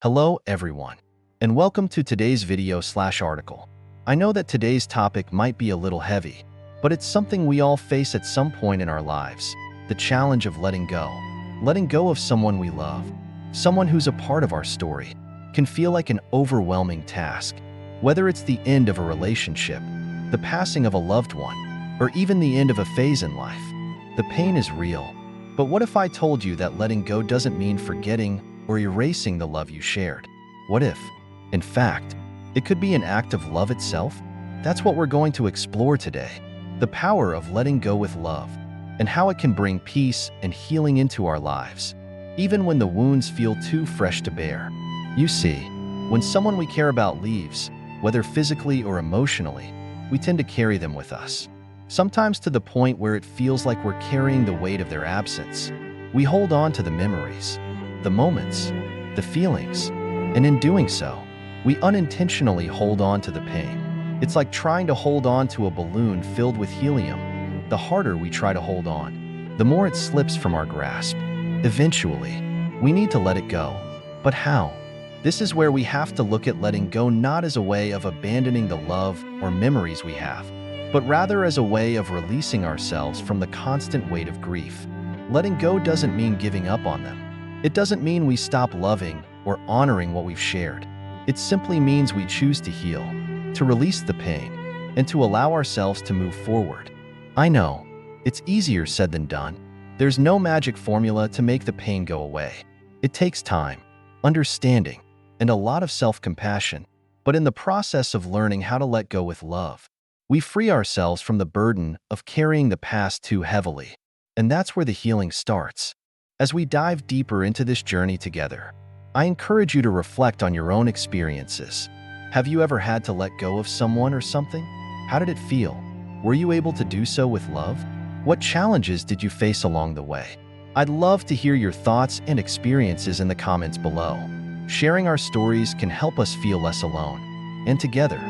Hello everyone, and welcome to today's video/article. I know that today's topic might be a little heavy, but it's something we all face at some point in our lives. The challenge of letting go. Letting go of someone we love, someone who's a part of our story, can feel like an overwhelming task. Whether it's the end of a relationship, the passing of a loved one, or even the end of a phase in life, the pain is real. But what if I told you that letting go doesn't mean forgetting or erasing the love you shared? What if, in fact, it could be an act of love itself? That's what we're going to explore today. The power of letting go with love, and how it can bring peace and healing into our lives, even when the wounds feel too fresh to bear. You see, when someone we care about leaves, whether physically or emotionally, we tend to carry them with us. Sometimes to the point where it feels like we're carrying the weight of their absence. We hold on to the memories, the moments, the feelings, and in doing so, we unintentionally hold on to the pain. It's like trying to hold on to a balloon filled with helium. The harder we try to hold on, the more it slips from our grasp. Eventually, we need to let it go. But how? This is where we have to look at letting go not as a way of abandoning the love or memories we have, but rather as a way of releasing ourselves from the constant weight of grief. Letting go doesn't mean giving up on them. It doesn't mean we stop loving or honoring what we've shared. It simply means we choose to heal, to release the pain, and to allow ourselves to move forward. I know, it's easier said than done. There's no magic formula to make the pain go away. It takes time, understanding, and a lot of self-compassion. But in the process of learning how to let go with love, we free ourselves from the burden of carrying the past too heavily. And that's where the healing starts. As we dive deeper into this journey together, I encourage you to reflect on your own experiences. Have you ever had to let go of someone or something? How did it feel? Were you able to do so with love? What challenges did you face along the way? I'd love to hear your thoughts and experiences in the comments below. Sharing our stories can help us feel less alone, and together,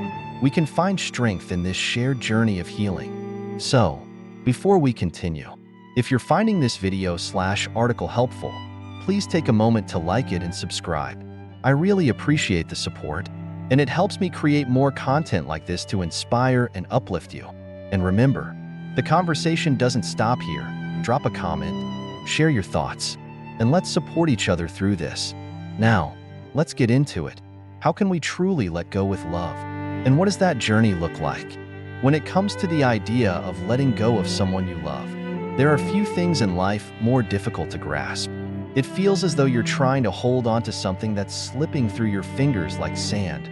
we can find strength in this shared journey of healing. So, before we continue, if you're finding this video/article helpful, please take a moment to like it and subscribe. I really appreciate the support, and it helps me create more content like this to inspire and uplift you. And remember, the conversation doesn't stop here. Drop a comment, share your thoughts, and let's support each other through this. Now, let's get into it. How can we truly let go with love? And what does that journey look like? When it comes to the idea of letting go of someone you love, there are few things in life more difficult to grasp. It feels as though you're trying to hold on to something that's slipping through your fingers like sand,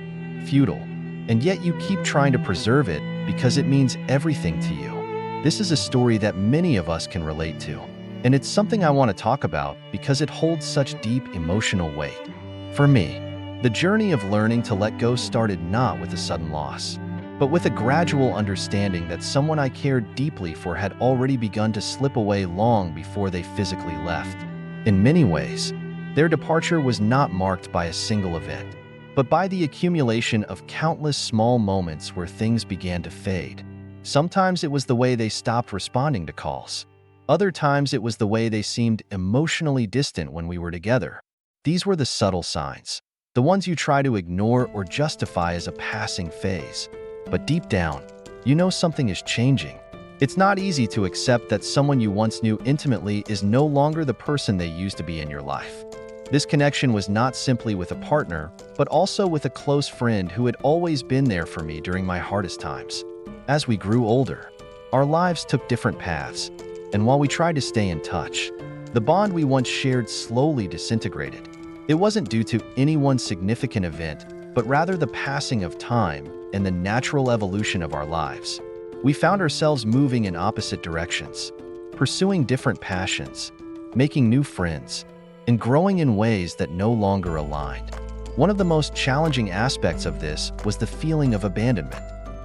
futile, and yet you keep trying to preserve it because it means everything to you. This is a story that many of us can relate to, and it's something I want to talk about because it holds such deep emotional weight. For me, the journey of learning to let go started not with a sudden loss, but with a gradual understanding that someone I cared deeply for had already begun to slip away long before they physically left. In many ways, their departure was not marked by a single event, but by the accumulation of countless small moments where things began to fade. Sometimes it was the way they stopped responding to calls. Other times it was the way they seemed emotionally distant when we were together. These were the subtle signs, the ones you try to ignore or justify as a passing phase. But deep down, you know something is changing. It's not easy to accept that someone you once knew intimately is no longer the person they used to be in your life. This connection was not simply with a partner, but also with a close friend who had always been there for me during my hardest times. As we grew older, our lives took different paths, and while we tried to stay in touch, the bond we once shared slowly disintegrated. It wasn't due to any one significant event, but rather the passing of time and the natural evolution of our lives. We found ourselves moving in opposite directions, pursuing different passions, making new friends, and growing in ways that no longer aligned. One of the most challenging aspects of this was the feeling of abandonment.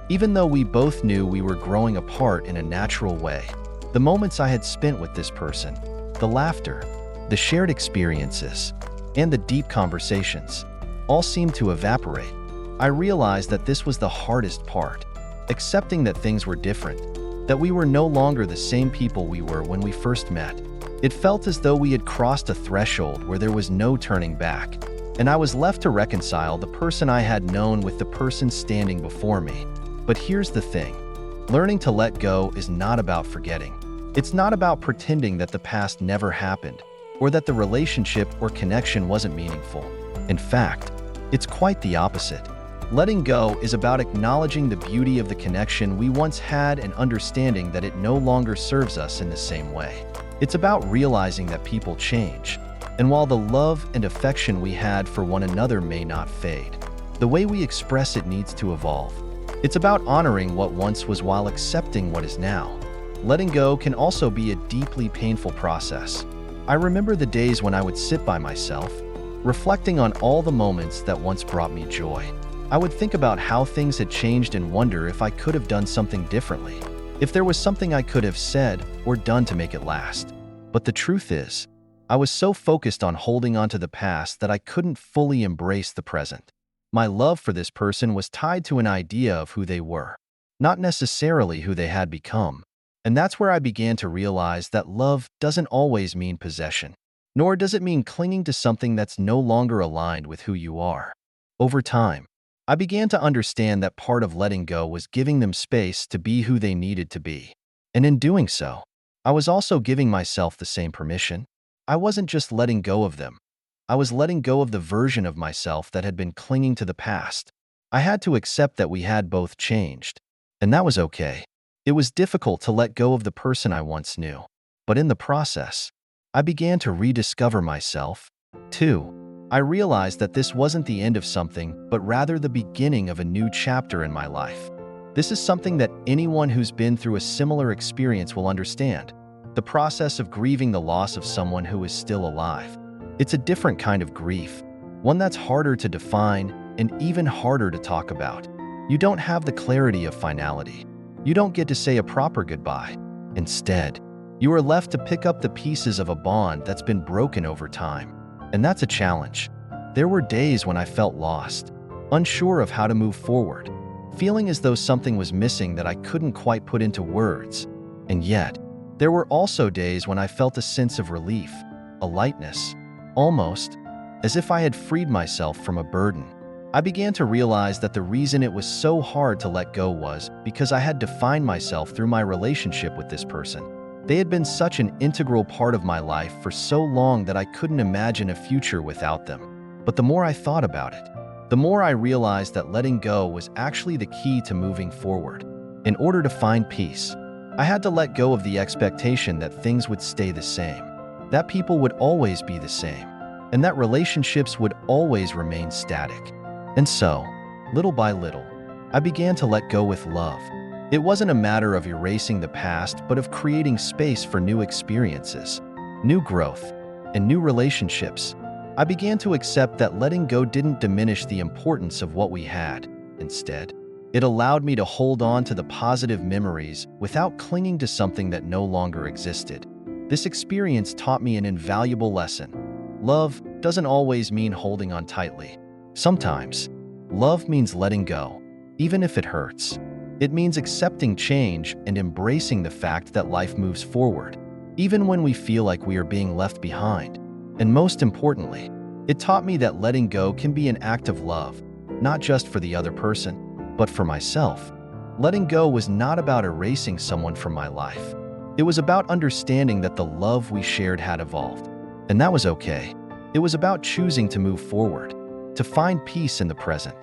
Even though we both knew we were growing apart in a natural way, the moments I had spent with this person, the laughter, the shared experiences, and the deep conversations, all seemed to evaporate. I realized that this was the hardest part, accepting that things were different, that we were no longer the same people we were when we first met. It felt as though we had crossed a threshold where there was no turning back. and I was left to reconcile the person I had known with the person standing before me. But here's the thing. Learning to let go is not about forgetting. It's not about pretending that the past never happened, or that the relationship or connection wasn't meaningful. In fact, it's quite the opposite. Letting go is about acknowledging the beauty of the connection we once had and understanding that it no longer serves us in the same way. It's about realizing that people change, and while the love and affection we had for one another may not fade, the way we express it needs to evolve. It's about honoring what once was while accepting what is now. Letting go can also be a deeply painful process. I remember the days when I would sit by myself, reflecting on all the moments that once brought me joy. I would think about how things had changed and wonder if I could have done something differently, if there was something I could have said or done to make it last. But the truth is, I was so focused on holding on to the past that I couldn't fully embrace the present. My love for this person was tied to an idea of who they were, not necessarily who they had become. And that's where I began to realize that love doesn't always mean possession, nor does it mean clinging to something that's no longer aligned with who you are. Over time, I began to understand that part of letting go was giving them space to be who they needed to be. And in doing so, I was also giving myself the same permission. I wasn't just letting go of them. I was letting go of the version of myself that had been clinging to the past. I had to accept that we had both changed, and that was okay. It was difficult to let go of the person I once knew, but in the process, I began to rediscover myself, too. I realized that this wasn't the end of something, but rather the beginning of a new chapter in my life. This is something that anyone who's been through a similar experience will understand. The process of grieving the loss of someone who is still alive. It's a different kind of grief, one that's harder to define and even harder to talk about. You don't have the clarity of finality. You don't get to say a proper goodbye. Instead, you are left to pick up the pieces of a bond that's been broken over time. And that's a challenge. There were days when I felt lost, unsure of how to move forward, feeling as though something was missing that I couldn't quite put into words. And yet, there were also days when I felt a sense of relief, a lightness, almost as if I had freed myself from a burden. I began to realize that the reason it was so hard to let go was because I had defined myself through my relationship with this person. They had been such an integral part of my life for so long that I couldn't imagine a future without them. But the more I thought about it, the more I realized that letting go was actually the key to moving forward. In order to find peace, I had to let go of the expectation that things would stay the same, that people would always be the same, and that relationships would always remain static. And so, little by little, I began to let go with love. It wasn't a matter of erasing the past, but of creating space for new experiences, new growth, and new relationships. I began to accept that letting go didn't diminish the importance of what we had. Instead, it allowed me to hold on to the positive memories without clinging to something that no longer existed. This experience taught me an invaluable lesson. Love doesn't always mean holding on tightly. Sometimes, love means letting go, even if it hurts. It means accepting change and embracing the fact that life moves forward, even when we feel like we are being left behind. And most importantly, it taught me that letting go can be an act of love, not just for the other person, but for myself. Letting go was not about erasing someone from my life. It was about understanding that the love we shared had evolved, and that was okay. It was about choosing to move forward, to find peace in the present,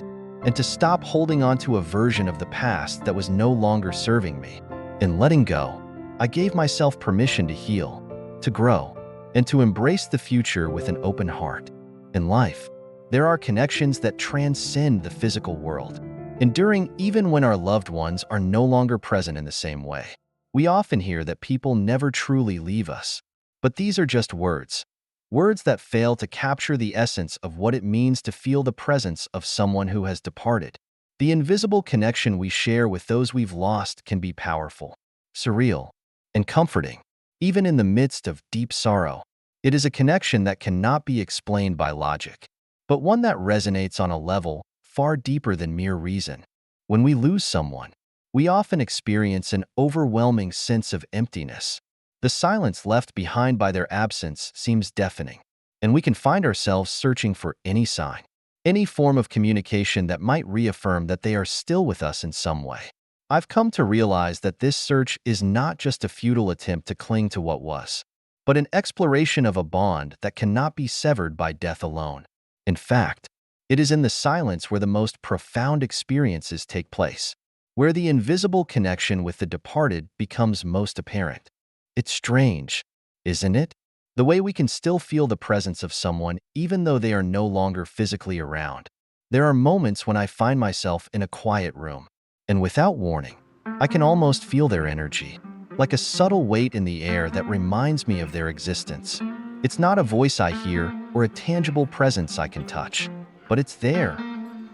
and to stop holding on to a version of the past that was no longer serving me. In letting go, I gave myself permission to heal, to grow, and to embrace the future with an open heart. In life, there are connections that transcend the physical world, enduring even when our loved ones are no longer present in the same way. We often hear that people never truly leave us, but these are just words. Words that fail to capture the essence of what it means to feel the presence of someone who has departed. The invisible connection we share with those we've lost can be powerful, surreal, and comforting, even in the midst of deep sorrow. It is a connection that cannot be explained by logic, but one that resonates on a level far deeper than mere reason. When we lose someone, we often experience an overwhelming sense of emptiness. The silence left behind by their absence seems deafening. and we can find ourselves searching for any sign, any form of communication that might reaffirm that they are still with us in some way. I've come to realize that this search is not just a futile attempt to cling to what was, but an exploration of a bond that cannot be severed by death alone. In fact, it is in the silence where the most profound experiences take place, where the invisible connection with the departed becomes most apparent. It's strange, isn't it? The way we can still feel the presence of someone even though they are no longer physically around. There are moments when I find myself in a quiet room, and without warning, I can almost feel their energy, like a subtle weight in the air that reminds me of their existence. It's not a voice I hear or a tangible presence I can touch, but it's there,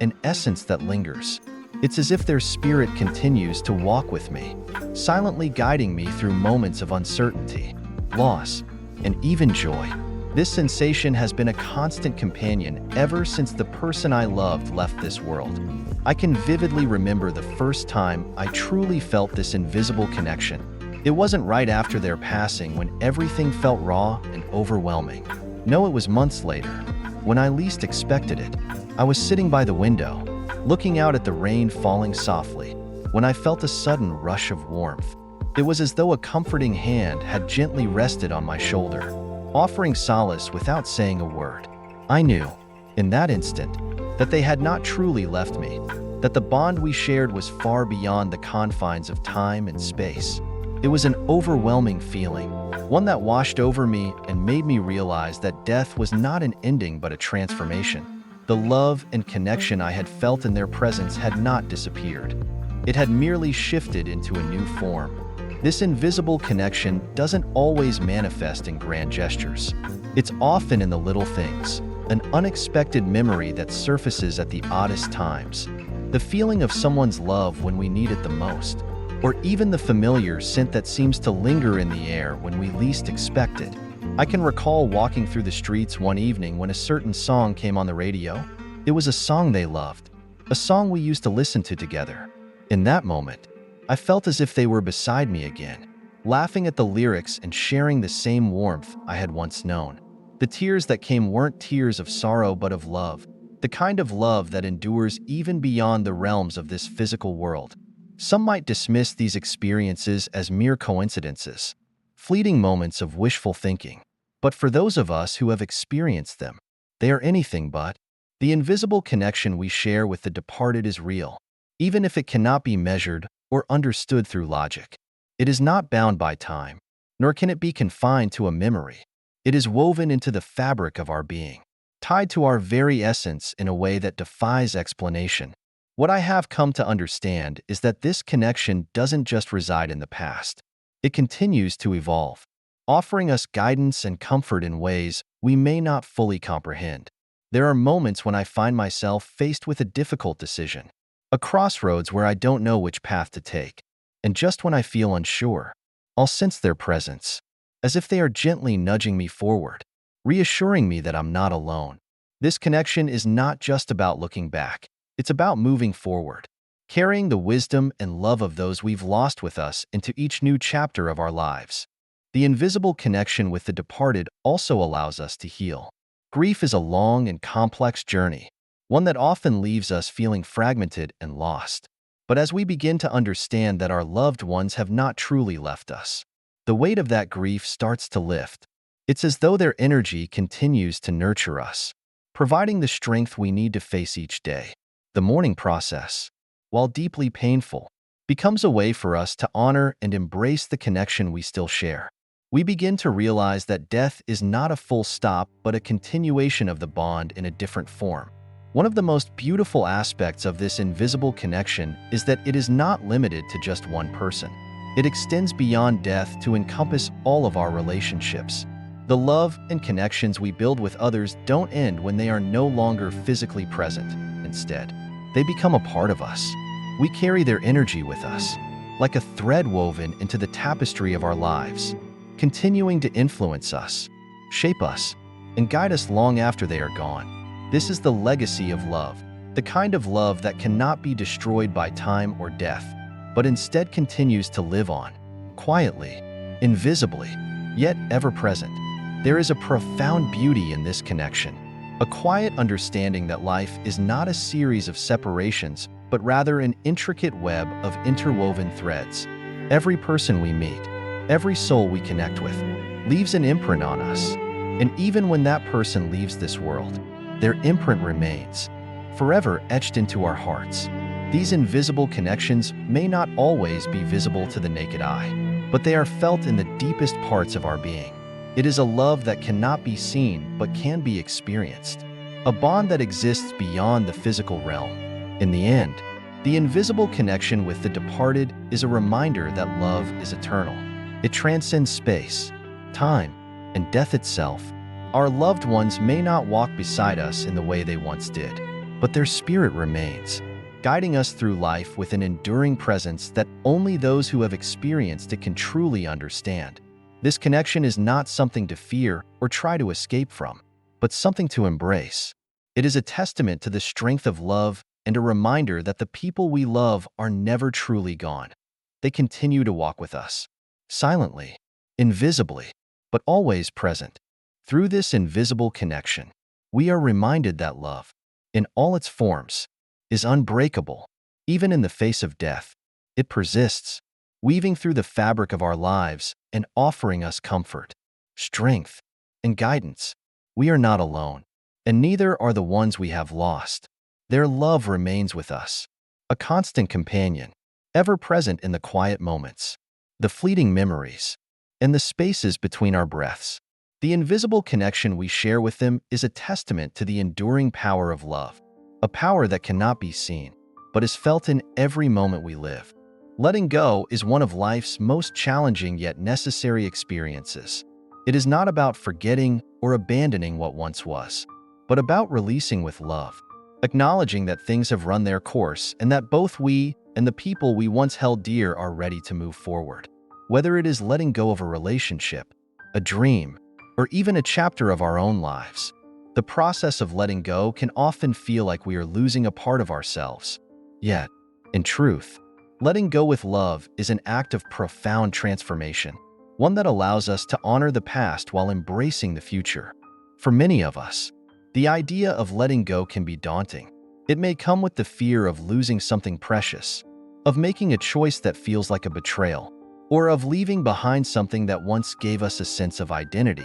an essence that lingers. It's as if their spirit continues to walk with me, silently guiding me through moments of uncertainty, loss, and even joy. This sensation has been a constant companion ever since the person I loved left this world. I can vividly remember the first time I truly felt this invisible connection. It wasn't right after their passing when everything felt raw and overwhelming. No, it was months later, when I least expected it. I was sitting by the window, looking out at the rain falling softly, when I felt a sudden rush of warmth. It was as though a comforting hand had gently rested on my shoulder, offering solace without saying a word. I knew, in that instant, that they had not truly left me, that the bond we shared was far beyond the confines of time and space. It was an overwhelming feeling, one that washed over me and made me realize that death was not an ending but a transformation. The love and connection I had felt in their presence had not disappeared. It had merely shifted into a new form. This invisible connection doesn't always manifest in grand gestures. It's often in the little things, an unexpected memory that surfaces at the oddest times, the feeling of someone's love when we need it the most, or even the familiar scent that seems to linger in the air when we least expect it. I can recall walking through the streets one evening when a certain song came on the radio. It was a song they loved, a song we used to listen to together. In that moment, I felt as if they were beside me again, laughing at the lyrics and sharing the same warmth I had once known. The tears that came weren't tears of sorrow but of love, the kind of love that endures even beyond the realms of this physical world. Some might dismiss these experiences as mere coincidences, fleeting moments of wishful thinking. But for those of us who have experienced them, they are anything but. The invisible connection we share with the departed is real, even if it cannot be measured or understood through logic. It is not bound by time, nor can it be confined to a memory. It is woven into the fabric of our being, tied to our very essence in a way that defies explanation. What I have come to understand is that this connection doesn't just reside in the past. It continues to evolve, offering us guidance and comfort in ways we may not fully comprehend. There are moments when I find myself faced with a difficult decision, a crossroads where I don't know which path to take. And just when I feel unsure, I'll sense their presence, as if they are gently nudging me forward, reassuring me that I'm not alone. This connection is not just about looking back. It's about moving forward, carrying the wisdom and love of those we've lost with us into each new chapter of our lives. The invisible connection with the departed also allows us to heal. Grief is a long and complex journey, one that often leaves us feeling fragmented and lost. But as we begin to understand that our loved ones have not truly left us, the weight of that grief starts to lift. It's as though their energy continues to nurture us, providing the strength we need to face each day. The mourning process, while deeply painful, becomes a way for us to honor and embrace the connection we still share. We begin to realize that death is not a full stop but a continuation of the bond in a different form. One of the most beautiful aspects of this invisible connection is that it is not limited to just one person. It extends beyond death to encompass all of our relationships. The love and connections we build with others don't end when they are no longer physically present. Instead, they become a part of us. We carry their energy with us, like a thread woven into the tapestry of our lives, continuing to influence us, shape us, and guide us long after they are gone. This is the legacy of love, the kind of love that cannot be destroyed by time or death, but instead continues to live on, quietly, invisibly, yet ever present. There is a profound beauty in this connection, a quiet understanding that life is not a series of separations, but rather an intricate web of interwoven threads. Every person we meet, every soul we connect with, leaves an imprint on us. And even when that person leaves this world, their imprint remains, forever etched into our hearts. These invisible connections may not always be visible to the naked eye, but they are felt in the deepest parts of our being. It is a love that cannot be seen but can be experienced, a bond that exists beyond the physical realm. In the end, the invisible connection with the departed is a reminder that love is eternal. It transcends space, time, and death itself. Our loved ones may not walk beside us in the way they once did, but their spirit remains, guiding us through life with an enduring presence that only those who have experienced it can truly understand. This connection is not something to fear or try to escape from, but something to embrace. It is a testament to the strength of love and a reminder that the people we love are never truly gone. They continue to walk with us, silently, invisibly, but always present. Through this invisible connection, we are reminded that love, in all its forms, is unbreakable. Even in the face of death, it persists, weaving through the fabric of our lives and offering us comfort, strength, and guidance. We are not alone, and neither are the ones we have lost. Their love remains with us, a constant companion, ever present in the quiet moments, the fleeting memories, and the spaces between our breaths. The invisible connection we share with them is a testament to the enduring power of love, a power that cannot be seen, but is felt in every moment we live. Letting go is one of life's most challenging yet necessary experiences. It is not about forgetting or abandoning what once was, but about releasing with love, acknowledging that things have run their course and that both we and the people we once held dear are ready to move forward. Whether it is letting go of a relationship, a dream, or even a chapter of our own lives, the process of letting go can often feel like we are losing a part of ourselves. Yet, in truth, letting go with love is an act of profound transformation, one that allows us to honor the past while embracing the future. For many of us, the idea of letting go can be daunting. It may come with the fear of losing something precious, of making a choice that feels like a betrayal, or of leaving behind something that once gave us a sense of identity.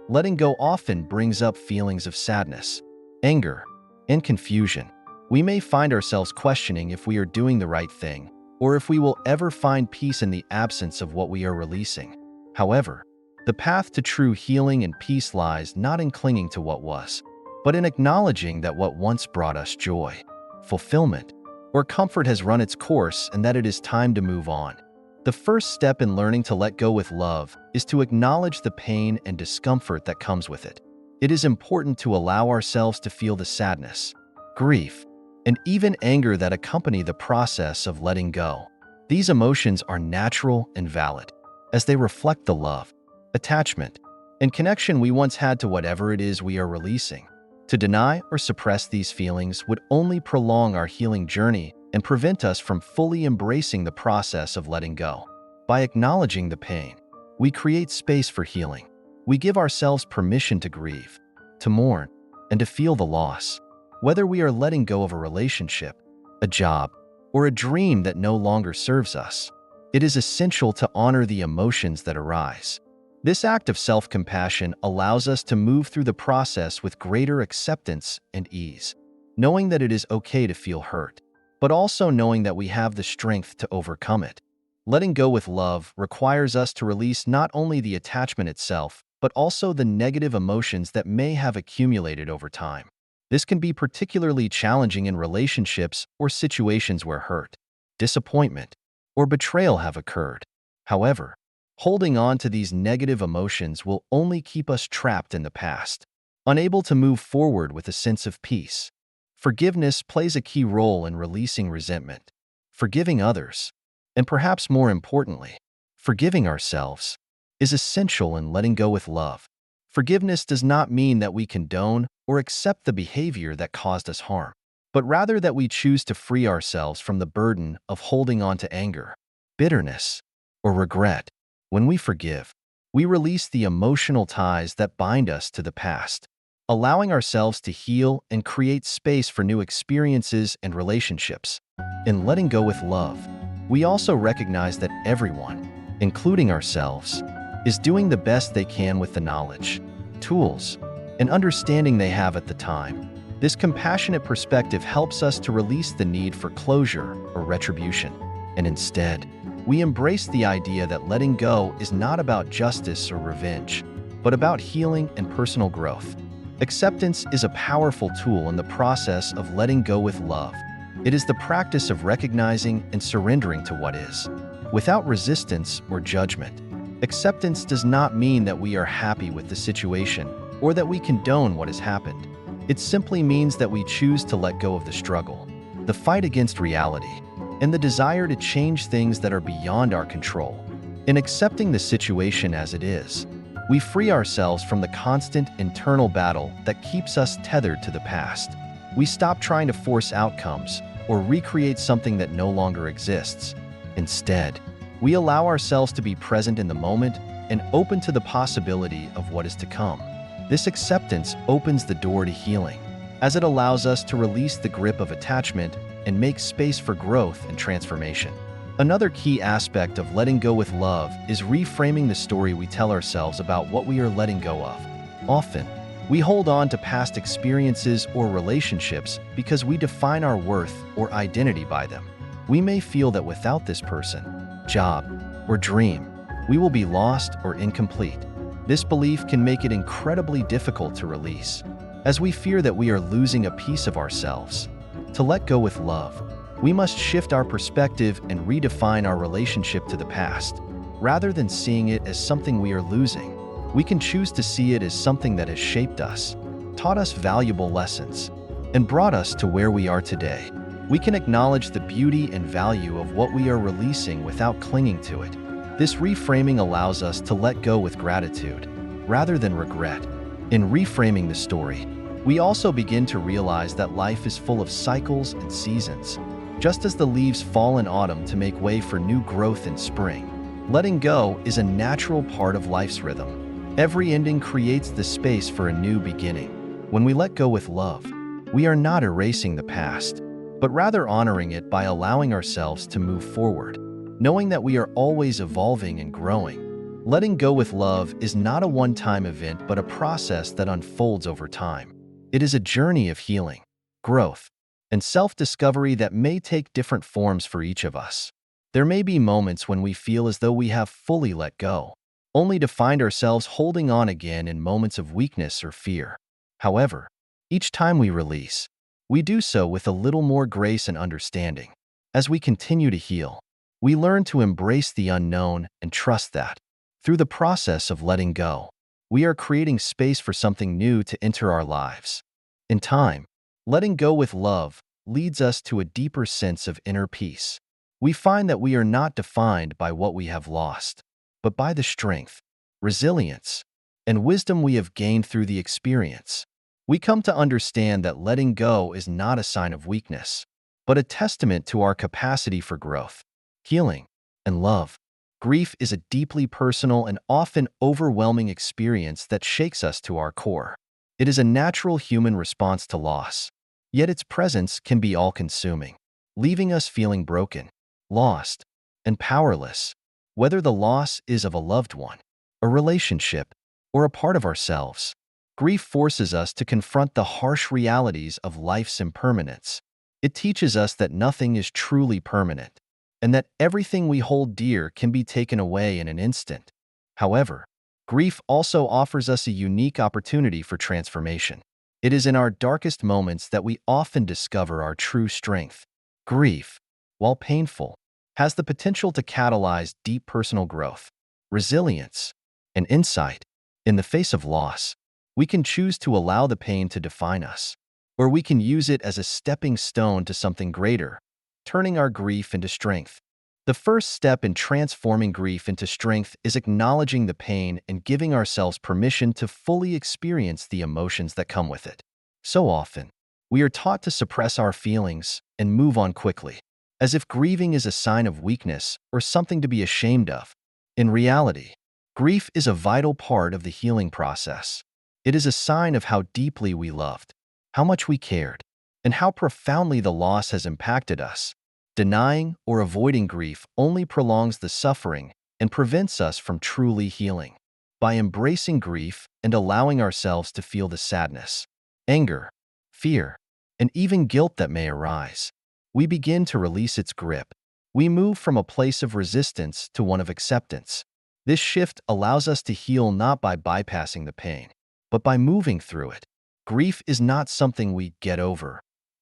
Letting go often brings up feelings of sadness, anger, and confusion. We may find ourselves questioning if we are doing the right thing, or if we will ever find peace in the absence of what we are releasing. However, the path to true healing and peace lies not in clinging to what was, but in acknowledging that what once brought us joy, fulfillment, or comfort has run its course and that it is time to move on. The first step in learning to let go with love is to acknowledge the pain and discomfort that comes with it. It is important to allow ourselves to feel the sadness, grief, and even anger that accompany the process of letting go. These emotions are natural and valid, as they reflect the love, attachment, and connection we once had to whatever it is we are releasing. To deny or suppress these feelings would only prolong our healing journey and prevent us from fully embracing the process of letting go. By acknowledging the pain, we create space for healing. We give ourselves permission to grieve, to mourn, and to feel the loss. Whether we are letting go of a relationship, a job, or a dream that no longer serves us, it is essential to honor the emotions that arise. This act of self-compassion allows us to move through the process with greater acceptance and ease, knowing that it is okay to feel hurt, but also knowing that we have the strength to overcome it. Letting go with love requires us to release not only the attachment itself, but also the negative emotions that may have accumulated over time. This can be particularly challenging in relationships or situations where hurt, disappointment, or betrayal have occurred. However, holding on to these negative emotions will only keep us trapped in the past, unable to move forward with a sense of peace. Forgiveness plays a key role in releasing resentment, forgiving others, and perhaps more importantly, forgiving ourselves, is essential in letting go with love. Forgiveness does not mean that we condone or accept the behavior that caused us harm, but rather that we choose to free ourselves from the burden of holding on to anger, bitterness, or regret. When we forgive, We release the emotional ties that bind us to the past, allowing ourselves to heal and create space for new experiences and relationships. In letting go with love, we also recognize that everyone, including ourselves, is doing the best they can with the knowledge, tools, and understanding they have at the time. This compassionate perspective helps us to release the need for closure or retribution, and instead, we embrace the idea that letting go is not about justice or revenge, but about healing and personal growth. Acceptance is a powerful tool in the process of letting go with love. It is the practice of recognizing and surrendering to what is, without resistance or judgment. Acceptance does not mean that we are happy with the situation or that we condone what has happened. It simply means that we choose to let go of the struggle, the fight against reality, and the desire to change things that are beyond our control. In accepting the situation as it is, we free ourselves from the constant internal battle that keeps us tethered to the past. We stop trying to force outcomes or recreate something that no longer exists. Instead, we allow ourselves to be present in the moment and open to the possibility of what is to come. This acceptance opens the door to healing, as it allows us to release the grip of attachment and make space for growth and transformation. Another key aspect of letting go with love is reframing the story we tell ourselves about what we are letting go of. Often, we hold on to past experiences or relationships because we define our worth or identity by them. We may feel that without this person, job, or dream, we will be lost or incomplete. This belief can make it incredibly difficult to release, as we fear that we are losing a piece of ourselves. To let go with love, we must shift our perspective and redefine our relationship to the past. Rather than seeing it as something we are losing, we can choose to see it as something that has shaped us, taught us valuable lessons, and brought us to where we are today. We can acknowledge the beauty and value of what we are releasing without clinging to it. This reframing allows us to let go with gratitude, rather than regret. In reframing the story, we also begin to realize that life is full of cycles and seasons. Just as the leaves fall in autumn to make way for new growth in spring, letting go is a natural part of life's rhythm. Every ending creates the space for a new beginning. When we let go with love, we are not erasing the past, but rather honoring it by allowing ourselves to move forward, knowing that we are always evolving and growing. Letting go with love is not a one-time event, but a process that unfolds over time. It is a journey of healing, growth, and self-discovery that may take different forms for each of us. There may be moments when we feel as though we have fully let go, only to find ourselves holding on again in moments of weakness or fear. However, each time we release, we do so with a little more grace and understanding. As we continue to heal, we learn to embrace the unknown and trust that, through the process of letting go, we are creating space for something new to enter our lives. In time, letting go with love leads us to a deeper sense of inner peace. We find that we are not defined by what we have lost, but by the strength, resilience, and wisdom we have gained through the experience. We come to understand that letting go is not a sign of weakness, but a testament to our capacity for growth, healing, and love. Grief is a deeply personal and often overwhelming experience that shakes us to our core. It is a natural human response to loss, yet its presence can be all-consuming, leaving us feeling broken, lost, and powerless. Whether the loss is of a loved one, a relationship, or a part of ourselves, grief forces us to confront the harsh realities of life's impermanence. It teaches us that nothing is truly permanent, and that everything we hold dear can be taken away in an instant. However, grief also offers us a unique opportunity for transformation. It is in our darkest moments that we often discover our true strength. Grief, while painful, has the potential to catalyze deep personal growth, resilience, and insight. In the face of loss, we can choose to allow the pain to define us, or we can use it as a stepping stone to something greater, turning our grief into strength. The first step in transforming grief into strength is acknowledging the pain and giving ourselves permission to fully experience the emotions that come with it. So often, we are taught to suppress our feelings and move on quickly, as if grieving is a sign of weakness or something to be ashamed of. In reality, Grief is a vital part of the healing process. It is a sign of how deeply we loved, how much we cared, and how profoundly the loss has impacted us. Denying or avoiding grief only prolongs the suffering and prevents us from truly healing. By embracing grief and allowing ourselves to feel the sadness, anger, fear, and even guilt that may arise, we begin to release its grip. We move from a place of resistance to one of acceptance. This shift allows us to heal not by bypassing the pain, but by moving through it. Grief is not something we get over,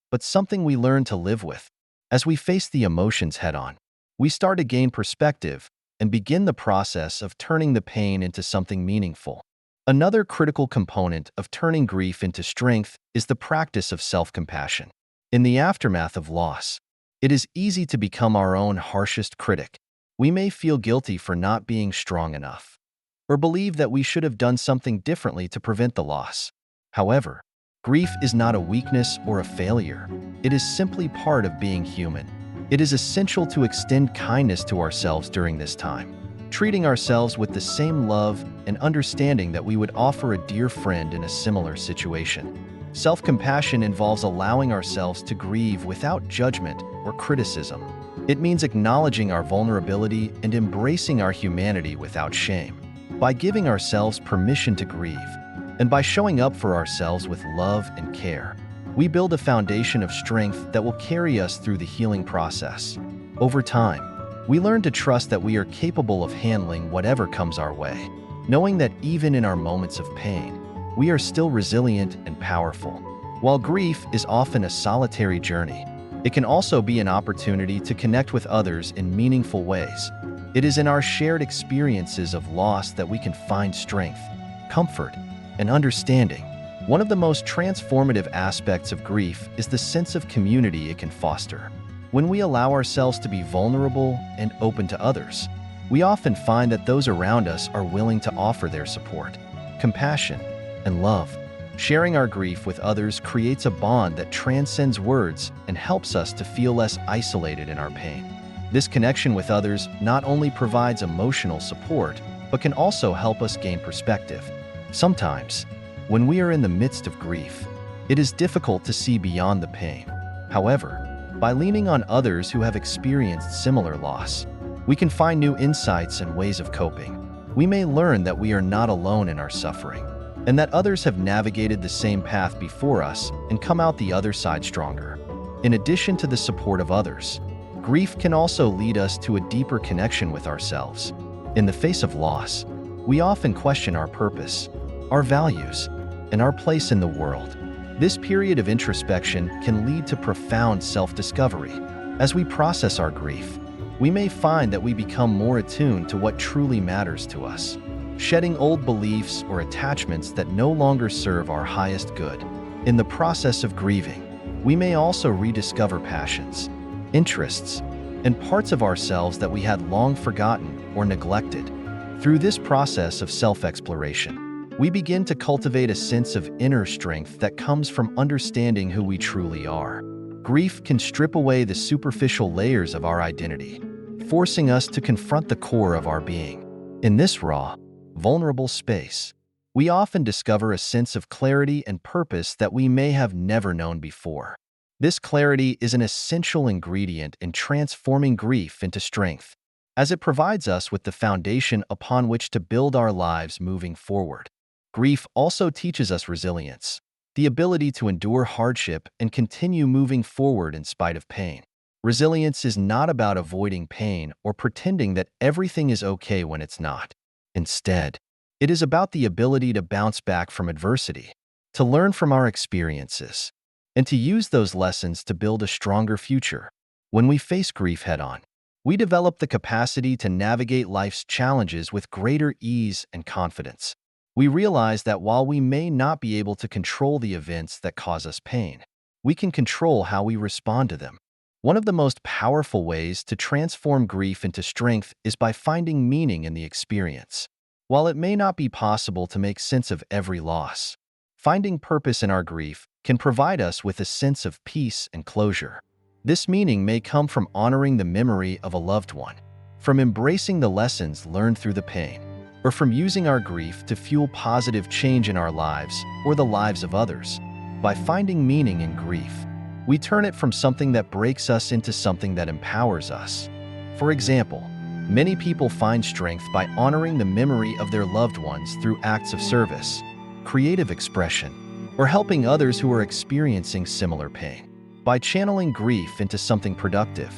but something we learn to live with. As we face the emotions head-on, we start to gain perspective and begin the process of turning the pain into something meaningful. Another critical component of turning grief into strength is the practice of self-compassion. In the aftermath of loss, it is easy to become our own harshest critic. We may feel guilty for not being strong enough, or believe that we should have done something differently to prevent the loss. However, grief is not a weakness or a failure. It is simply part of being human. It is essential to extend kindness to ourselves during this time, treating ourselves with the same love and understanding that we would offer a dear friend in a similar situation. Self-compassion involves allowing ourselves to grieve without judgment or criticism. It means acknowledging our vulnerability and embracing our humanity without shame. By giving ourselves permission to grieve, and by showing up for ourselves with love and care, we build a foundation of strength that will carry us through the healing process. Over time, we learn to trust that we are capable of handling whatever comes our way, knowing that even in our moments of pain, we are still resilient and powerful. While grief is often a solitary journey, it can also be an opportunity to connect with others in meaningful ways. It is in our shared experiences of loss that we can find strength, comfort, and understanding. One of the most transformative aspects of grief is the sense of community it can foster. When we allow ourselves to be vulnerable and open to others, we often find that those around us are willing to offer their support, compassion, and love. Sharing our grief with others creates a bond that transcends words and helps us to feel less isolated in our pain. This connection with others not only provides emotional support, but can also help us gain perspective. Sometimes, when we are in the midst of grief, it is difficult to see beyond the pain. However, by leaning on others who have experienced similar loss, we can find new insights and ways of coping. We may learn that we are not alone in our suffering, and that others have navigated the same path before us and come out the other side stronger. In addition to the support of others, grief can also lead us to a deeper connection with ourselves. In the face of loss, we often question our purpose, our values, and our place in the world. This period of introspection can lead to profound self-discovery. As we process our grief, we may find that we become more attuned to what truly matters to us, shedding old beliefs or attachments that no longer serve our highest good. In the process of grieving, we may also rediscover passions, interests, and parts of ourselves that we had long forgotten or neglected. Through this process of self-exploration, we begin to cultivate a sense of inner strength that comes from understanding who we truly are. Grief can strip away the superficial layers of our identity, forcing us to confront the core of our being. In this raw, vulnerable space, we often discover a sense of clarity and purpose that we may have never known before. This clarity is an essential ingredient in transforming grief into strength, as it provides us with the foundation upon which to build our lives moving forward. Grief also teaches us resilience, the ability to endure hardship and continue moving forward in spite of pain. Resilience is not about avoiding pain or pretending that everything is okay when it's not. Instead, it is about the ability to bounce back from adversity, to learn from our experiences, and to use those lessons to build a stronger future. When we face grief head-on, we develop the capacity to navigate life's challenges with greater ease and confidence. We realize that while we may not be able to control the events that cause us pain, we can control how we respond to them. One of the most powerful ways to transform grief into strength is by finding meaning in the experience. While it may not be possible to make sense of every loss, finding purpose in our grief can provide us with a sense of peace and closure. This meaning may come from honoring the memory of a loved one, from embracing the lessons learned through the pain, or from using our grief to fuel positive change in our lives or the lives of others. By finding meaning in grief, we turn it from something that breaks us into something that empowers us. For example, many people find strength by honoring the memory of their loved ones through acts of service, creative expression, or helping others who are experiencing similar pain. By channeling grief into something productive,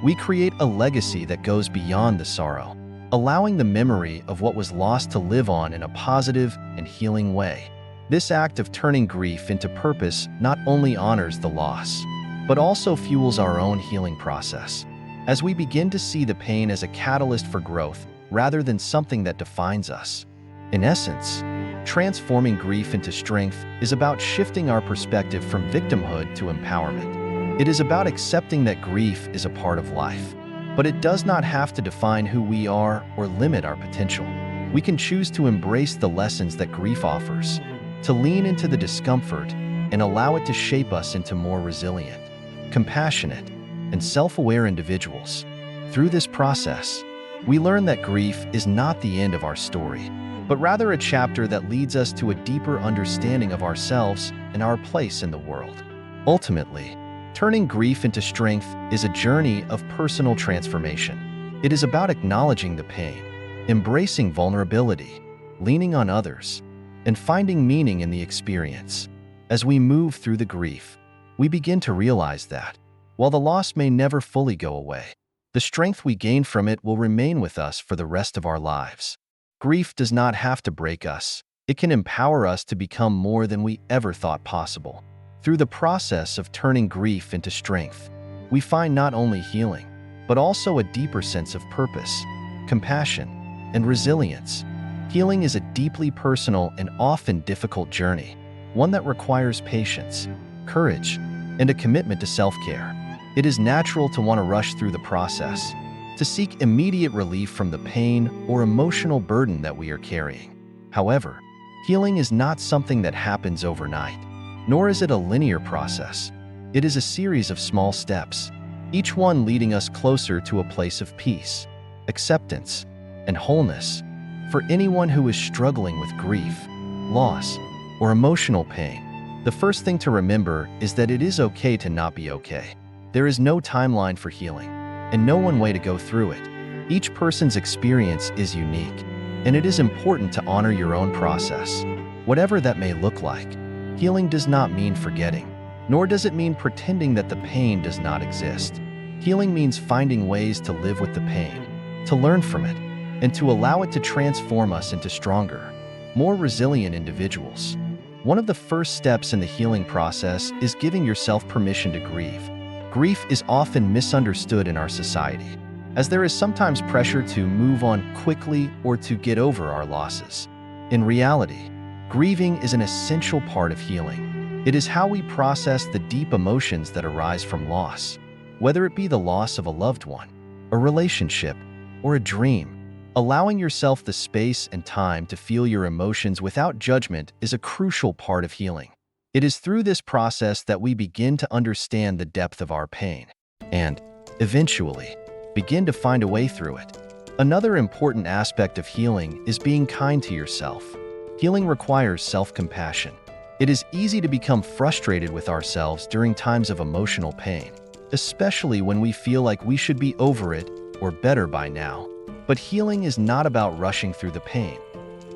we create a legacy that goes beyond the sorrow, allowing the memory of what was lost to live on in a positive and healing way. This act of turning grief into purpose not only honors the loss, but also fuels our own healing process, as we begin to see the pain as a catalyst for growth rather than something that defines us. In essence, transforming grief into strength is about shifting our perspective from victimhood to empowerment. It is about accepting that grief is a part of life, but it does not have to define who we are or limit our potential. We can choose to embrace the lessons that grief offers, to lean into the discomfort and allow it to shape us into more resilient, compassionate, and self-aware individuals. Through this process, we learn that grief is not the end of our story, but rather a chapter that leads us to a deeper understanding of ourselves and our place in the world. Ultimately, turning grief into strength is a journey of personal transformation. It is about acknowledging the pain, embracing vulnerability, leaning on others, and finding meaning in the experience. As we move through the grief, we begin to realize that, while the loss may never fully go away, the strength we gain from it will remain with us for the rest of our lives. Grief does not have to break us. It can empower us to become more than we ever thought possible. Through the process of turning grief into strength, we find not only healing, but also a deeper sense of purpose, compassion, and resilience. Healing is a deeply personal and often difficult journey, one that requires patience, courage, and a commitment to self-care. It is natural to want to rush through the process, to seek immediate relief from the pain or emotional burden that we are carrying. However, healing is not something that happens overnight, nor is it a linear process. It is a series of small steps, each one leading us closer to a place of peace, acceptance, and wholeness. For anyone who is struggling with grief, loss, or emotional pain, the first thing to remember is that it is okay to not be okay. There is no timeline for healing, and no one way to go through it. Each person's experience is unique, and it is important to honor your own process, whatever that may look like. Healing does not mean forgetting, nor does it mean pretending that the pain does not exist. Healing means finding ways to live with the pain, to learn from it, and to allow it to transform us into stronger, more resilient individuals. One of the first steps in the healing process is giving yourself permission to grieve. Grief is often misunderstood in our society, as there is sometimes pressure to move on quickly or to get over our losses. In reality, grieving is an essential part of healing. It is how we process the deep emotions that arise from loss, whether it be the loss of a loved one, a relationship, or a dream. Allowing yourself the space and time to feel your emotions without judgment is a crucial part of healing. It is through this process that we begin to understand the depth of our pain and, eventually, begin to find a way through it. Another important aspect of healing is being kind to yourself. Healing requires self-compassion. It is easy to become frustrated with ourselves during times of emotional pain, especially when we feel like we should be over it or better by now. But healing is not about rushing through the pain.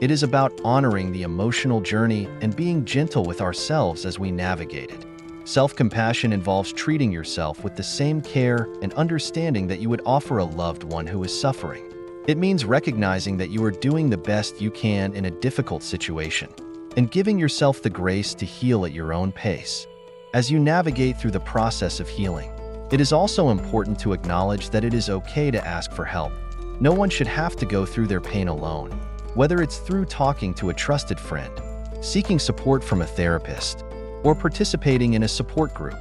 It is about honoring the emotional journey and being gentle with ourselves as we navigate it. Self-compassion involves treating yourself with the same care and understanding that you would offer a loved one who is suffering. It means recognizing that you are doing the best you can in a difficult situation and giving yourself the grace to heal at your own pace. As you navigate through the process of healing, it is also important to acknowledge that it is okay to ask for help. No one should have to go through their pain alone. Whether it's through talking to a trusted friend, seeking support from a therapist, or participating in a support group,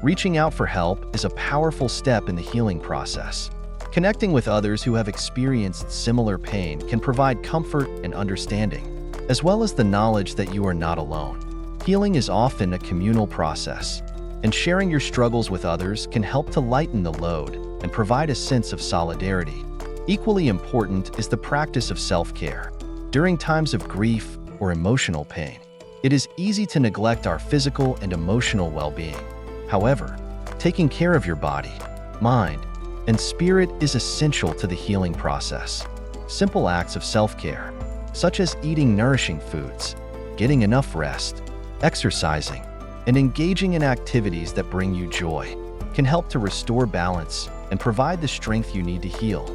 reaching out for help is a powerful step in the healing process. Connecting with others who have experienced similar pain can provide comfort and understanding, as well as the knowledge that you are not alone. Healing is often a communal process, and sharing your struggles with others can help to lighten the load and provide a sense of solidarity. Equally important is the practice of self-care. During times of grief or emotional pain, it is easy to neglect our physical and emotional well-being. However, taking care of your body, mind, and spirit is essential to the healing process. Simple acts of self-care, such as eating nourishing foods, getting enough rest, exercising, and engaging in activities that bring you joy, can help to restore balance and provide the strength you need to heal.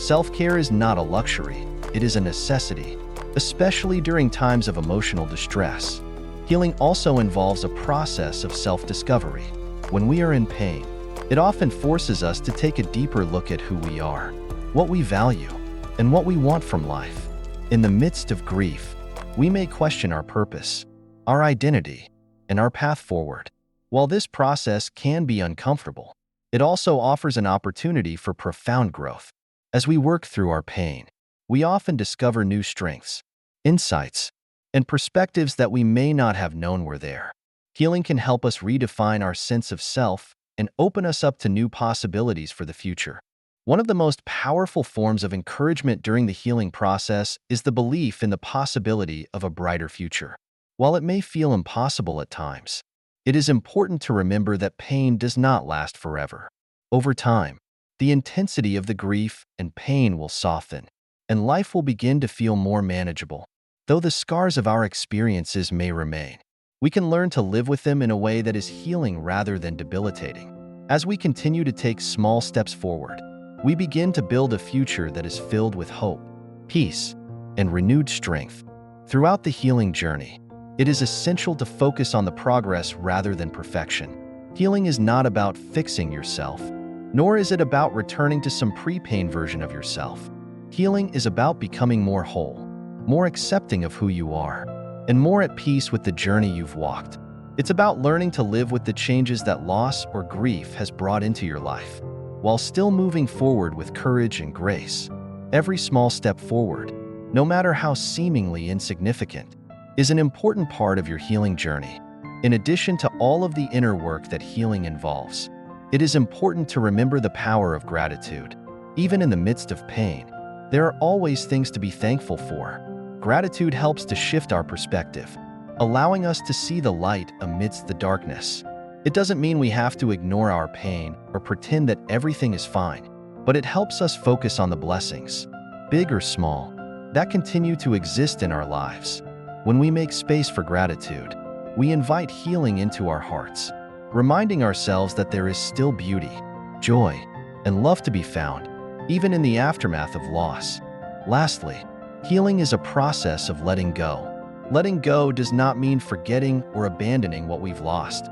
Self-care is not a luxury, it is a necessity, especially during times of emotional distress. Healing also involves a process of self-discovery. When we are in pain, it often forces us to take a deeper look at who we are, what we value, and what we want from life. In the midst of grief, we may question our purpose, our identity, and our path forward. While this process can be uncomfortable, it also offers an opportunity for profound growth. As we work through our pain, we often discover new strengths, insights, and perspectives that we may not have known were there. Healing can help us redefine our sense of self and open us up to new possibilities for the future. One of the most powerful forms of encouragement during the healing process is the belief in the possibility of a brighter future. While it may feel impossible at times, it is important to remember that pain does not last forever. Over time, the intensity of the grief and pain will soften, and life will begin to feel more manageable. Though the scars of our experiences may remain, we can learn to live with them in a way that is healing rather than debilitating. As we continue to take small steps forward, we begin to build a future that is filled with hope, peace, and renewed strength. Throughout the healing journey, it is essential to focus on the progress rather than perfection. Healing is not about fixing yourself, nor is it about returning to some pre-pain version of yourself. Healing is about becoming more whole, more accepting of who you are, and more at peace with the journey you've walked. It's about learning to live with the changes that loss or grief has brought into your life, while still moving forward with courage and grace. Every small step forward, no matter how seemingly insignificant, is an important part of your healing journey. In addition to all of the inner work that healing involves, it is important to remember the power of gratitude. Even in the midst of pain, there are always things to be thankful for. Gratitude helps to shift our perspective, allowing us to see the light amidst the darkness. It doesn't mean we have to ignore our pain or pretend that everything is fine, but it helps us focus on the blessings, big or small, that continue to exist in our lives. When we make space for gratitude, we invite healing into our hearts, reminding ourselves that there is still beauty, joy, and love to be found, even in the aftermath of loss. Lastly, healing is a process of letting go. Letting go does not mean forgetting or abandoning what we've lost.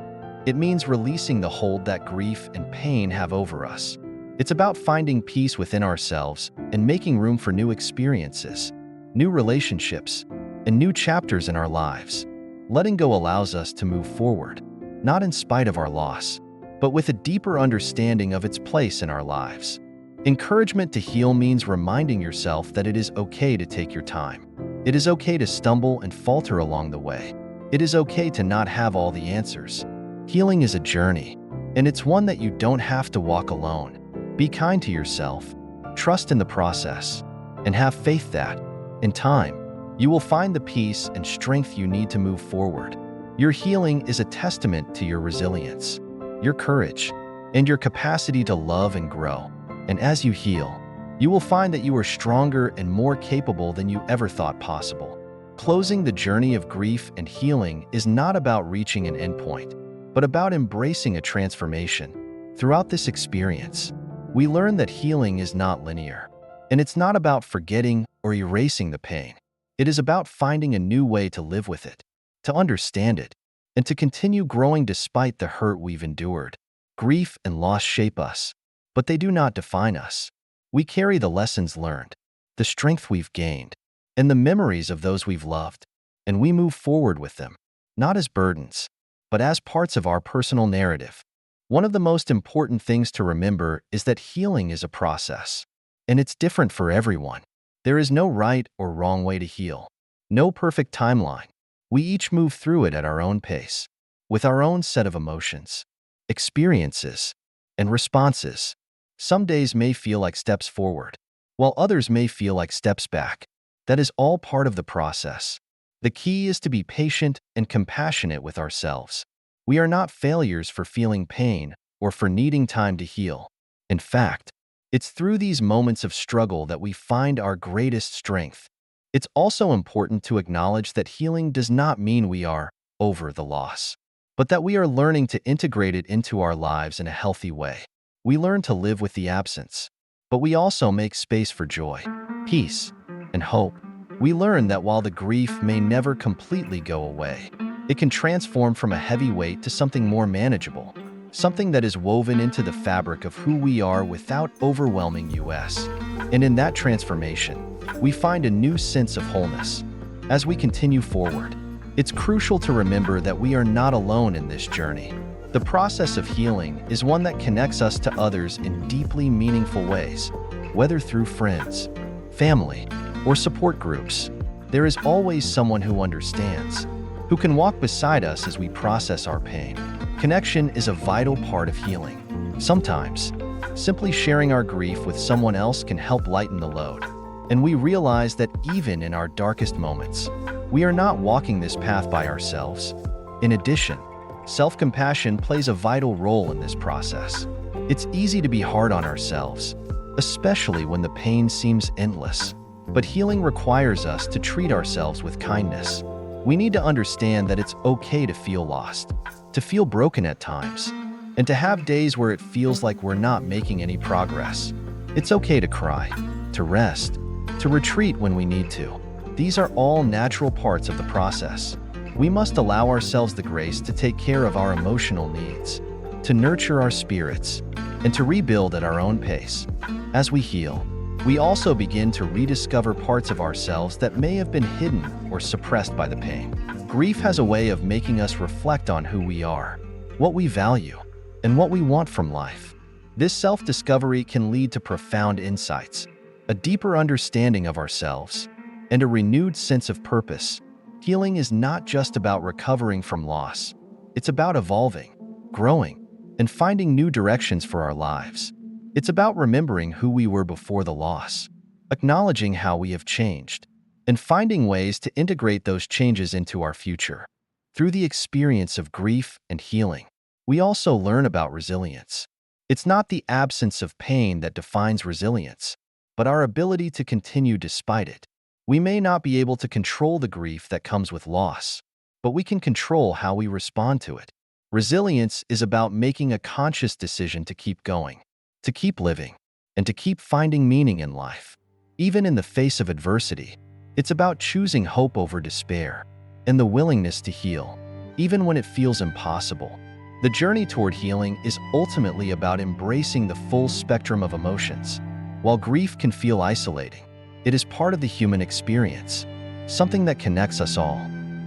It means releasing the hold that grief and pain have over us. It's about finding peace within ourselves and making room for new experiences, new relationships, and new chapters in our lives. Letting go allows us to move forward, not in spite of our loss, but with a deeper understanding of its place in our lives. Encouragement to heal means reminding yourself that it is okay to take your time. It is okay to stumble and falter along the way. It is okay to not have all the answers. Healing is a journey, and it's one that you don't have to walk alone. Be kind to yourself, trust in the process, and have faith that, in time, you will find the peace and strength you need to move forward. Your healing is a testament to your resilience, your courage, and your capacity to love and grow. And as you heal, you will find that you are stronger and more capable than you ever thought possible. Closing the journey of grief and healing is not about reaching an endpoint, but about embracing a transformation. Throughout this experience, we learn that healing is not linear, and it's not about forgetting or erasing the pain. It is about finding a new way to live with it, to understand it, and to continue growing despite the hurt we've endured. Grief and loss shape us, but they do not define us. We carry the lessons learned, the strength we've gained, and the memories of those we've loved, and we move forward with them, not as burdens, but as parts of our personal narrative. One of the most important things to remember is that healing is a process, and it's different for everyone. There is no right or wrong way to heal, no perfect timeline. We each move through it at our own pace, with our own set of emotions, experiences, and responses. Some days may feel like steps forward, while others may feel like steps back. That is all part of the process. The key is to be patient and compassionate with ourselves. We are not failures for feeling pain or for needing time to heal. In fact, it's through these moments of struggle that we find our greatest strength. It's also important to acknowledge that healing does not mean we are over the loss, but that we are learning to integrate it into our lives in a healthy way. We learn to live with the absence, but we also make space for joy, peace, and hope. We learn that while the grief may never completely go away, it can transform from a heavy weight to something more manageable, something that is woven into the fabric of who we are without overwhelming us. And in that transformation, we find a new sense of wholeness. As we continue forward, it's crucial to remember that we are not alone in this journey. The process of healing is one that connects us to others in deeply meaningful ways, whether through friends, family, or support groups. There is always someone who understands, who can walk beside us as we process our pain. Connection is a vital part of healing. Sometimes, simply sharing our grief with someone else can help lighten the load. And we realize that even in our darkest moments, we are not walking this path by ourselves. In addition, self-compassion plays a vital role in this process. It's easy to be hard on ourselves, especially when the pain seems endless. But healing requires us to treat ourselves with kindness. We need to understand that it's okay to feel lost, to feel broken at times, and to have days where it feels like we're not making any progress. It's okay to cry, to rest, to retreat when we need to. These are all natural parts of the process. We must allow ourselves the grace to take care of our emotional needs, to nurture our spirits, and to rebuild at our own pace. As we heal, we also begin to rediscover parts of ourselves that may have been hidden or suppressed by the pain. Grief has a way of making us reflect on who we are, what we value, and what we want from life. This self-discovery can lead to profound insights, a deeper understanding of ourselves, and a renewed sense of purpose. Healing is not just about recovering from loss. It's about evolving, growing, and finding new directions for our lives. It's about remembering who we were before the loss, acknowledging how we have changed, and finding ways to integrate those changes into our future. Through the experience of grief and healing, we also learn about resilience. It's not the absence of pain that defines resilience, but our ability to continue despite it. We may not be able to control the grief that comes with loss, but we can control how we respond to it. Resilience is about making a conscious decision to keep going, to keep living, and to keep finding meaning in life. Even in the face of adversity, it's about choosing hope over despair and the willingness to heal, even when it feels impossible. The journey toward healing is ultimately about embracing the full spectrum of emotions. While grief can feel isolating, it is part of the human experience, something that connects us all.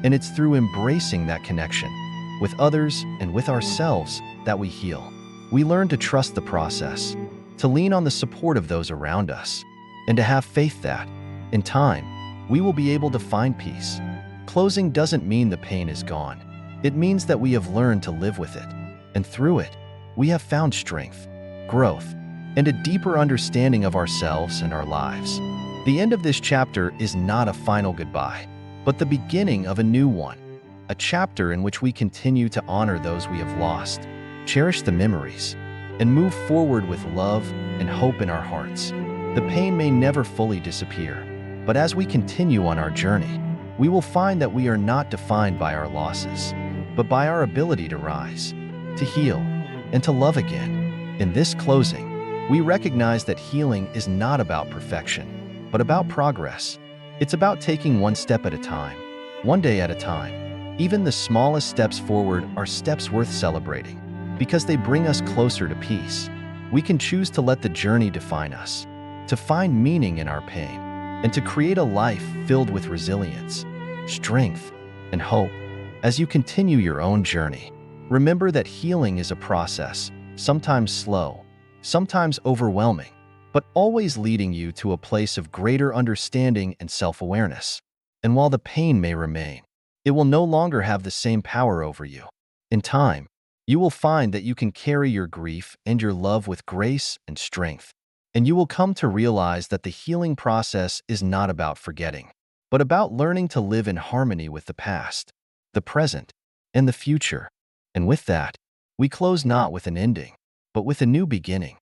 And it's through embracing that connection with others and with ourselves that we heal. We learn to trust the process, to lean on the support of those around us, and to have faith that, in time, we will be able to find peace. Closing doesn't mean the pain is gone. It means that we have learned to live with it, and through it, we have found strength, growth, and a deeper understanding of ourselves and our lives. The end of this chapter is not a final goodbye, but the beginning of a new one, a chapter in which we continue to honor those we have lost, cherish the memories, and move forward with love and hope in our hearts. The pain may never fully disappear, but as we continue on our journey, we will find that we are not defined by our losses, but by our ability to rise, to heal, and to love again. In this closing, we recognize that healing is not about perfection, but about progress. It's about taking one step at a time, one day at a time. Even the smallest steps forward are steps worth celebrating, because they bring us closer to peace. We can choose to let the journey define us, to find meaning in our pain, and to create a life filled with resilience, strength, and hope. As you continue your own journey, remember that healing is a process, sometimes slow, sometimes overwhelming, but always leading you to a place of greater understanding and self-awareness. And while the pain may remain, it will no longer have the same power over you. In time, you will find that you can carry your grief and your love with grace and strength. And you will come to realize that the healing process is not about forgetting, but about learning to live in harmony with the past, the present, and the future. And with that, we close not with an ending, but with a new beginning.